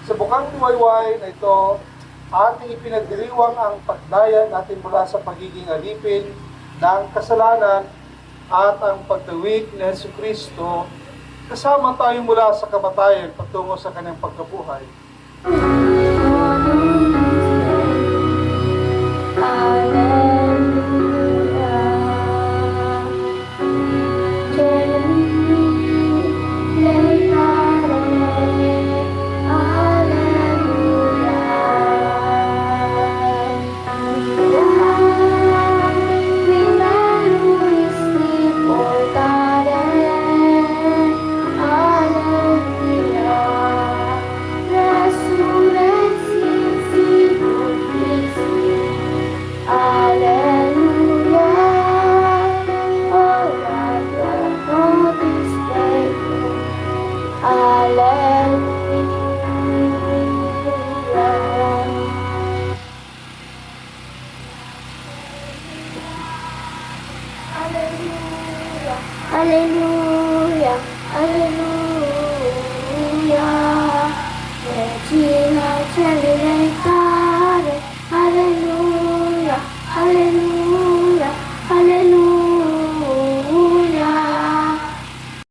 Sa bukang liwayway na ito, ating ipinagdiriwang ang pagdaya natin mula sa pagiging alipin ng kasalanan at ang pagtawid ni Jesucristo, kasama tayo mula sa kamatayan patungo sa kanyang pagkabuhay. Alleluia, alleluia, regina celi leitare, alleluia, alleluia.